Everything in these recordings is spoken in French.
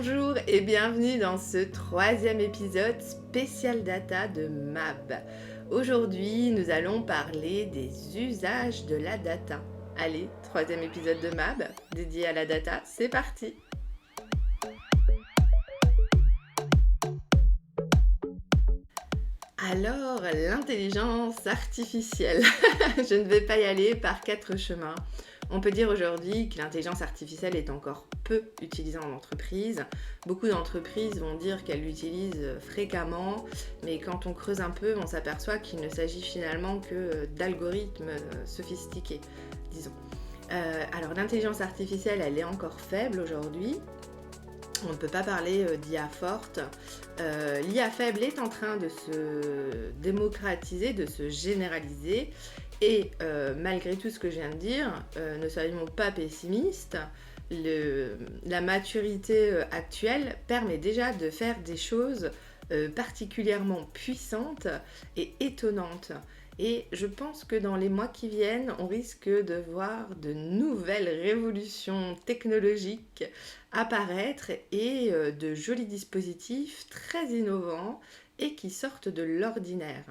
Bonjour et bienvenue dans ce troisième épisode spécial data de MAB. Aujourd'hui, nous allons parler des usages de la data. Allez, troisième épisode de MAB dédié à la data, c'est parti! Alors, l'intelligence artificielle. Je ne vais pas y aller par quatre chemins. On peut dire aujourd'hui que l'intelligence artificielle est encore peu utilisée en entreprise. Beaucoup d'entreprises vont dire qu'elles l'utilisent fréquemment, mais quand on creuse un peu, on s'aperçoit qu'il ne s'agit finalement que d'algorithmes sophistiqués, disons. Alors l'intelligence artificielle, elle est encore faible aujourd'hui. On ne peut pas parler d'IA forte. L'IA faible est en train de se démocratiser, de se généraliser. Et malgré tout ce que je viens de dire, ne soyons pas pessimistes. La maturité actuelle permet déjà de faire des choses particulièrement puissantes et étonnantes. Et je pense que dans les mois qui viennent, on risque de voir de nouvelles révolutions technologiques apparaître et de jolis dispositifs très innovants et qui sortent de l'ordinaire.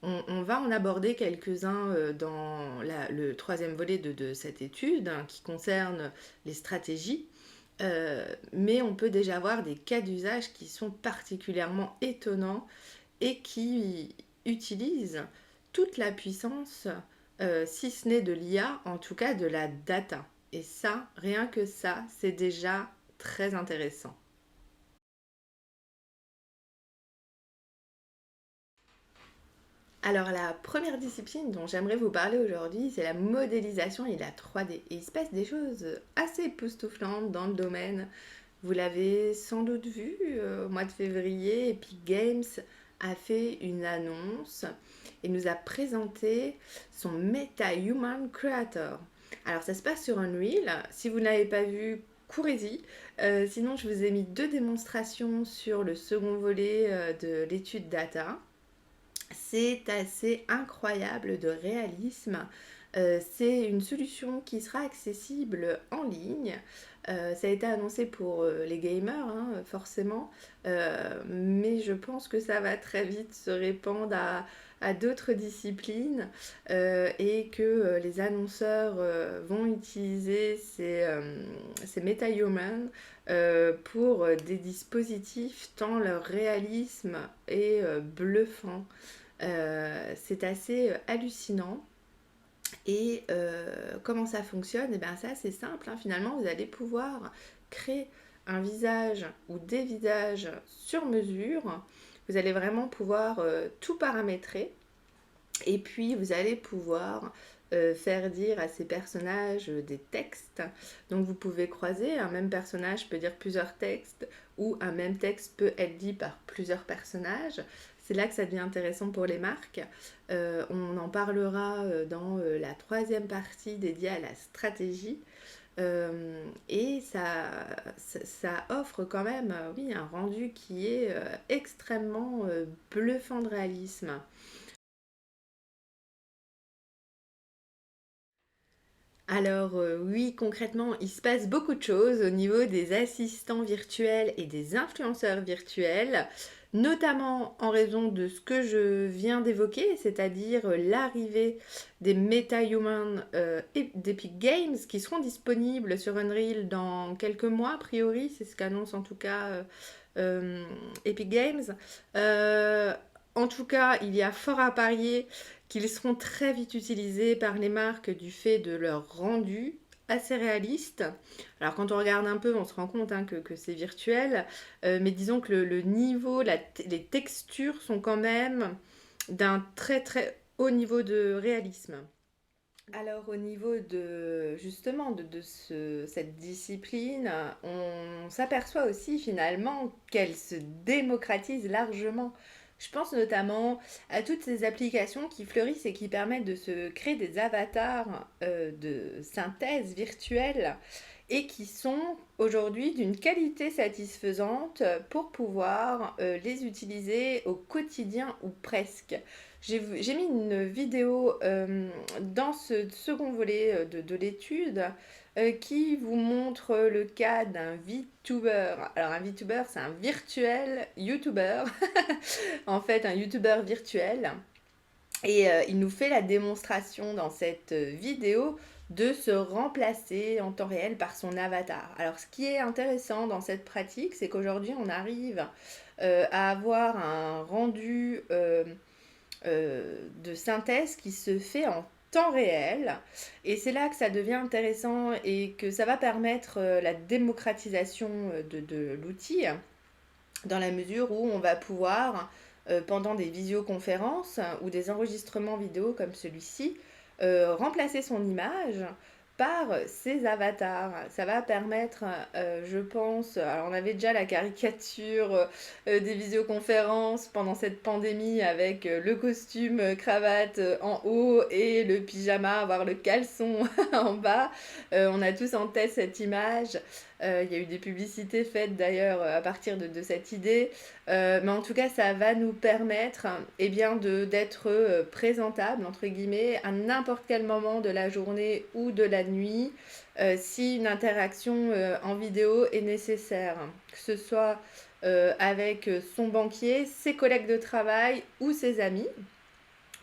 On va en aborder quelques-uns dans le troisième volet de cette étude qui concerne les stratégies. Mais on peut déjà voir des cas d'usage qui sont particulièrement étonnants et qui utilisent toute la puissance, si ce n'est de l'IA, en tout cas de la data. Et ça, rien que ça, c'est déjà très intéressant. Alors la première discipline dont j'aimerais vous parler aujourd'hui, c'est la modélisation et la 3D. Et il se passe des choses assez époustouflantes dans le domaine. Vous l'avez sans doute vu, au mois de février, Epic Games a fait une annonce et nous a présenté son MetaHuman Creator. Alors ça se passe sur Unreal. Si vous n'avez pas vu, courez-y. Sinon, je vous ai mis deux démonstrations sur le second volet de l'étude data. C'est assez incroyable de réalisme. C'est une solution qui sera accessible en ligne. Ça a été annoncé pour les gamers, hein, forcément, mais je pense que ça va très vite se répandre à d'autres disciplines et que les annonceurs vont utiliser ces MetaHuman pour des dispositifs tant leur réalisme est bluffant. C'est assez hallucinant. Et comment ça fonctionne? Et bien ça c'est simple, hein. Finalement vous allez pouvoir créer un visage ou des visages sur mesure. Vous allez vraiment pouvoir tout paramétrer. Et puis vous allez pouvoir faire dire à ces personnages des textes. Donc vous pouvez croiser, un même personnage peut dire plusieurs textes ou un même texte peut être dit par plusieurs personnages. C'est là que ça devient intéressant pour les marques. On en parlera dans la troisième partie dédiée à la stratégie. Et ça offre quand même oui, un rendu qui est extrêmement bluffant de réalisme. Alors oui, concrètement, il se passe beaucoup de choses au niveau des assistants virtuels et des influenceurs virtuels, notamment en raison de ce que je viens d'évoquer, c'est-à-dire l'arrivée des MetaHumans et d'Epic Games qui seront disponibles sur Unreal dans quelques mois, a priori, c'est ce qu'annonce en tout cas Epic Games. En tout cas, il y a fort à parier qu'ils seront très vite utilisés par les marques du fait de leur rendu assez réaliste. Alors quand on regarde un peu, on se rend compte hein, que c'est virtuel, mais disons que le niveau, les textures sont quand même d'un très très haut niveau de réalisme. Alors au niveau de justement cette discipline, on s'aperçoit aussi finalement qu'elle se démocratise largement. Je pense notamment à toutes ces applications qui fleurissent et qui permettent de se créer des avatars de synthèse virtuelle et qui sont aujourd'hui d'une qualité satisfaisante pour pouvoir les utiliser au quotidien ou presque. J'ai mis une vidéo dans ce second volet de l'étude qui vous montre le cas d'un VTuber. Alors un VTuber, c'est un virtuel YouTuber, en fait un YouTuber virtuel. Et il nous fait la démonstration dans cette vidéo de se remplacer en temps réel par son avatar. Alors ce qui est intéressant dans cette pratique, c'est qu'aujourd'hui on arrive à avoir un rendu de synthèse qui se fait en temps réel. Et c'est là que ça devient intéressant et que ça va permettre la démocratisation de l'outil, dans la mesure où on va pouvoir, pendant des visioconférences ou des enregistrements vidéo comme celui-ci, remplacer son image par ses avatars. Ça va permettre, je pense, alors on avait déjà la caricature des visioconférences pendant cette pandémie avec le costume cravate en haut et le pyjama, voire le caleçon en bas. On a tous en tête cette image. Il y a eu des publicités faites d'ailleurs à partir de cette idée. Mais en tout cas, ça va nous permettre eh bien, d'être présentable, entre guillemets, à n'importe quel moment de la journée ou de la nuit, si une interaction en vidéo est nécessaire, que ce soit avec son banquier, ses collègues de travail ou ses amis.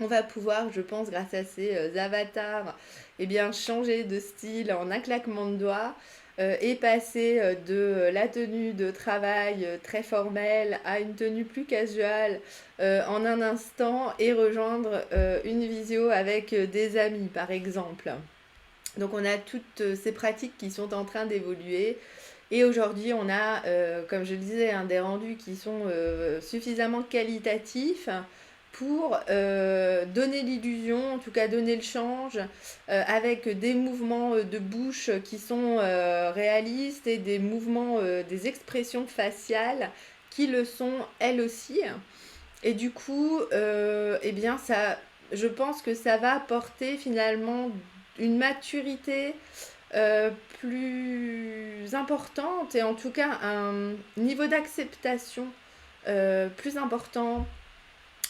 On va pouvoir, je pense, grâce à ces avatars, eh bien, changer de style en un claquement de doigts et passer de la tenue de travail très formelle à une tenue plus casual en un instant et rejoindre une visio avec des amis, par exemple. Donc on a toutes ces pratiques qui sont en train d'évoluer. Et aujourd'hui, on a, comme je le disais, des rendus qui sont suffisamment qualitatifs pour donner l'illusion, en tout cas donner le change, avec des mouvements de bouche qui sont réalistes et des mouvements, des expressions faciales qui le sont elles aussi. Et du coup, eh bien, ça, je pense que ça va apporter finalement une maturité euh, plus importante et en tout cas un niveau d'acceptation plus important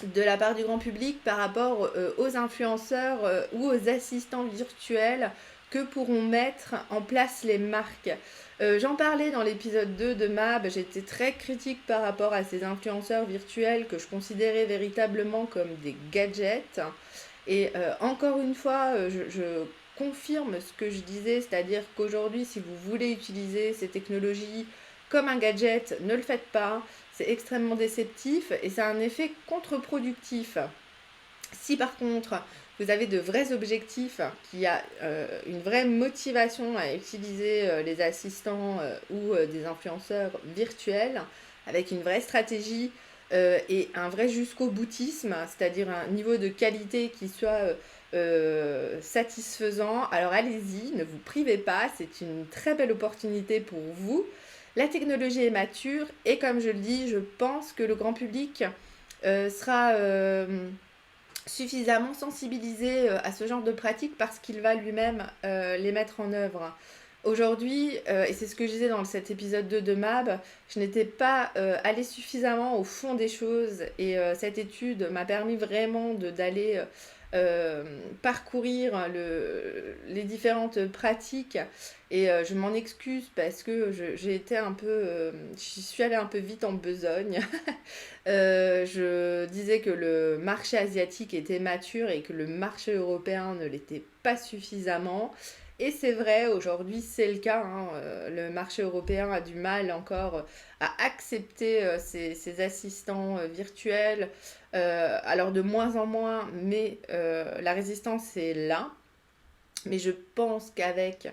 de la part du grand public par rapport aux influenceurs ou aux assistants virtuels que pourront mettre en place les marques. J'en parlais dans l'épisode 2 de Mab, j'étais très critique par rapport à ces influenceurs virtuels que je considérais véritablement comme des gadgets. Et encore une fois, je confirme ce que je disais, c'est-à-dire qu'aujourd'hui, si vous voulez utiliser ces technologies comme un gadget, ne le faites pas. C'est extrêmement déceptif et ça a un effet contre-productif. Si par contre vous avez de vrais objectifs, qu'il y a une vraie motivation à utiliser les assistants ou des influenceurs virtuels, avec une vraie stratégie et un vrai jusqu'au boutisme, c'est-à-dire un niveau de qualité qui soit satisfaisant, alors allez-y, ne vous privez pas, c'est une très belle opportunité pour vous. La technologie est mature et comme je le dis, je pense que le grand public sera suffisamment sensibilisé à ce genre de pratiques parce qu'il va lui-même les mettre en œuvre. Aujourd'hui, et c'est ce que je disais dans cet épisode 2 de Mab, je n'étais pas allée suffisamment au fond des choses et cette étude m'a permis vraiment d'aller parcourir les différentes pratiques et je m'en excuse parce que j'ai été un peu, je suis allée un peu vite en besogne. Je disais que le marché asiatique était mature et que le marché européen ne l'était pas suffisamment. Et c'est vrai, aujourd'hui c'est le cas, hein. Le marché européen a du mal encore à accepter ces assistants virtuels, alors de moins en moins, mais la résistance est là. Mais je pense qu'avec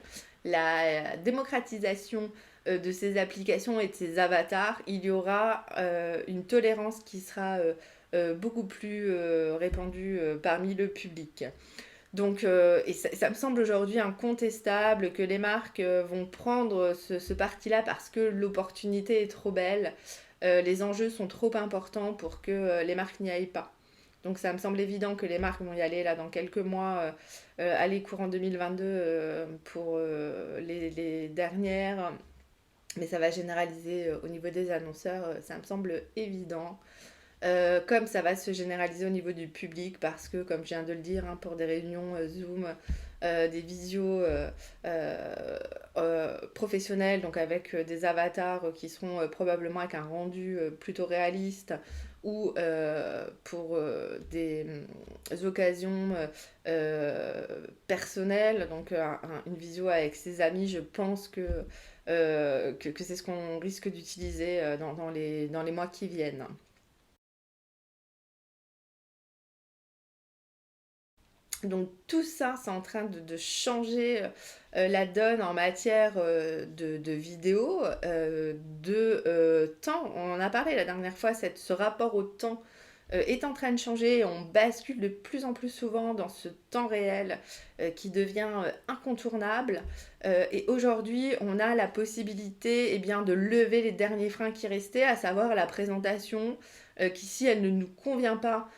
la démocratisation de ces applications et de ces avatars, il y aura une tolérance qui sera beaucoup plus répandue parmi le public. Donc, et ça me semble aujourd'hui incontestable que les marques vont prendre ce parti-là parce que l'opportunité est trop belle, les enjeux sont trop importants pour que les marques n'y aillent pas. Donc ça me semble évident que les marques vont y aller là dans quelques mois, aller courant 2022 pour les dernières, mais ça va généraliser au niveau des annonceurs, ça me semble évident. Comme ça va se généraliser au niveau du public parce que, comme je viens de le dire, hein, pour des réunions Zoom, des visios professionnels, donc avec des avatars qui seront probablement avec un rendu plutôt réaliste, ou pour des occasions personnelles, donc une visio avec ses amis, je pense que c'est ce qu'on risque d'utiliser dans les mois qui viennent. Donc tout ça, c'est en train de changer la donne en matière de vidéo, temps. On en a parlé la dernière fois, ce rapport au temps est en train de changer. On bascule de plus en plus souvent dans ce temps réel qui devient incontournable. Et aujourd'hui, on a la possibilité de lever les derniers freins qui restaient, à savoir la présentation, qui si elle ne nous convient pas,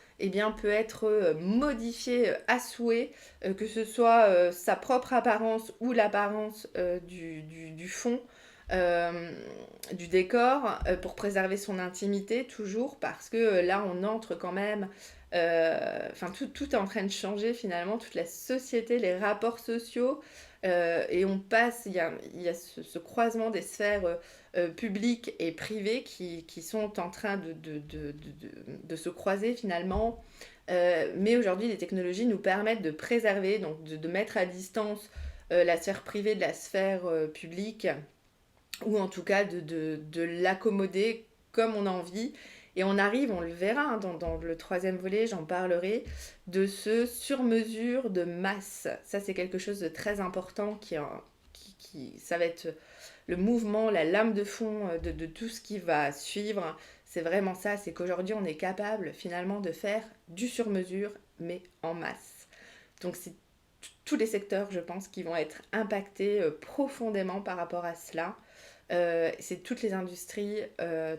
peut être modifié à souhait, que ce soit sa propre apparence ou l'apparence du fond, euh, du décor, pour préserver son intimité toujours, parce que là on entre quand même, tout est en train de changer finalement, toute la société, les rapports sociaux, et on passe, il y a ce croisement des sphères publiques et privées qui sont en train de se croiser finalement. Mais aujourd'hui, les technologies nous permettent de préserver, donc de mettre à distance la sphère privée de la sphère publique, ou en tout cas de l'accommoder comme on a envie. Et on arrive, on le verra dans le troisième volet, j'en parlerai, de ce sur-mesure de masse. Ça, c'est quelque chose de très important ça va être le mouvement, la lame de fond de tout ce qui va suivre. C'est vraiment ça, c'est qu'aujourd'hui, on est capable finalement de faire du sur-mesure, mais en masse. Donc, c'est tous les secteurs, je pense, qui vont être impactés profondément par rapport à cela. C'est toutes les industries,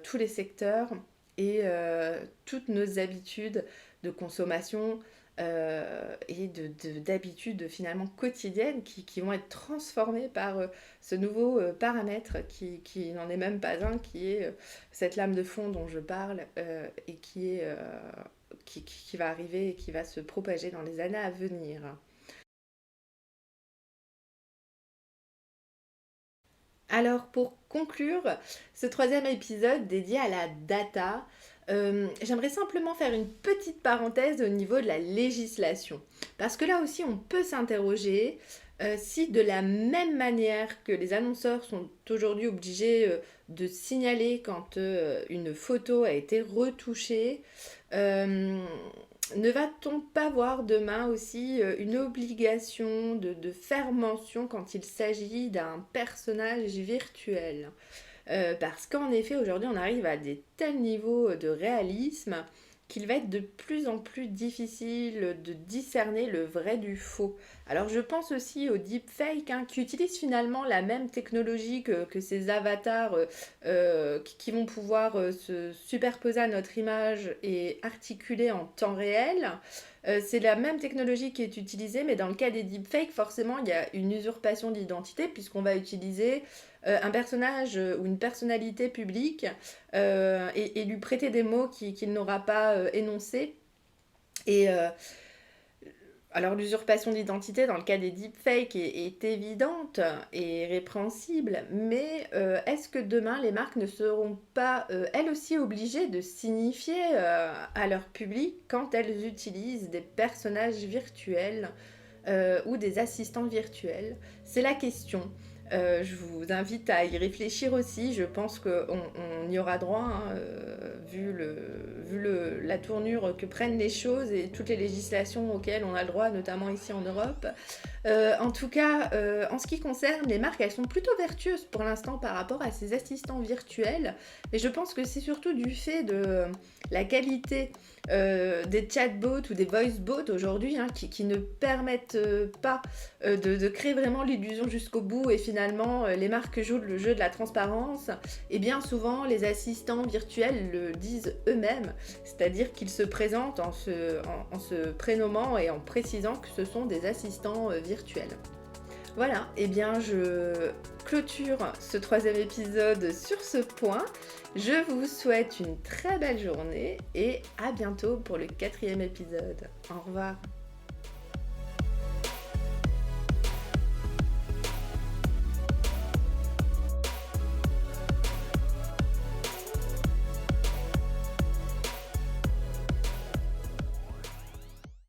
tous les secteurs et toutes nos habitudes de consommation et d'habitudes finalement quotidiennes qui vont être transformées par ce nouveau paramètre qui n'en est même pas un, qui est cette lame de fond dont je parle et qui va arriver et qui va se propager dans les années à venir. Alors pour conclure ce troisième épisode dédié à la data, j'aimerais simplement faire une petite parenthèse au niveau de la législation. Parce que là aussi on peut s'interroger si de la même manière que les annonceurs sont aujourd'hui obligés de signaler quand une photo a été retouchée, euh, ne va-t-on pas voir demain aussi une obligation de faire mention quand il s'agit d'un personnage virtuel? Parce qu'en effet, aujourd'hui, on arrive à des tels niveaux de réalisme qu'il va être de plus en plus difficile de discerner le vrai du faux. Alors je pense aussi aux deepfakes, hein, qui utilisent finalement la même technologie que ces avatars qui vont pouvoir se superposer à notre image et articuler en temps réel. C'est la même technologie qui est utilisée, mais dans le cas des deepfakes, forcément, il y a une usurpation d'identité puisqu'on va utiliser un personnage ou une personnalité publique et lui prêter des mots qu'il n'aura pas énoncés. Et alors l'usurpation d'identité dans le cas des deepfakes est évidente et répréhensible, mais est-ce que demain les marques ne seront pas elles aussi obligées de signifier à leur public quand elles utilisent des personnages virtuels ou des assistants virtuels? C'est la question. Je vous invite à y réfléchir aussi. Je pense qu'on y aura droit, hein, vu la tournure que prennent les choses et toutes les législations auxquelles on a le droit, notamment ici en Europe. En tout cas, en ce qui concerne les marques, elles sont plutôt vertueuses pour l'instant par rapport à ces assistants virtuels. Et je pense que c'est surtout du fait de la qualité des chatbots ou des voicebots aujourd'hui, hein, qui ne permettent pas de créer vraiment l'illusion jusqu'au bout, et finalement les marques jouent le jeu de la transparence, et bien souvent les assistants virtuels le disent eux-mêmes, c'est-à-dire qu'ils se présentent en se prénommant et en précisant que ce sont des assistants virtuels. Voilà, et bien je clôture ce troisième épisode sur ce point. Je vous souhaite une très belle journée et à bientôt pour le quatrième épisode. Au revoir.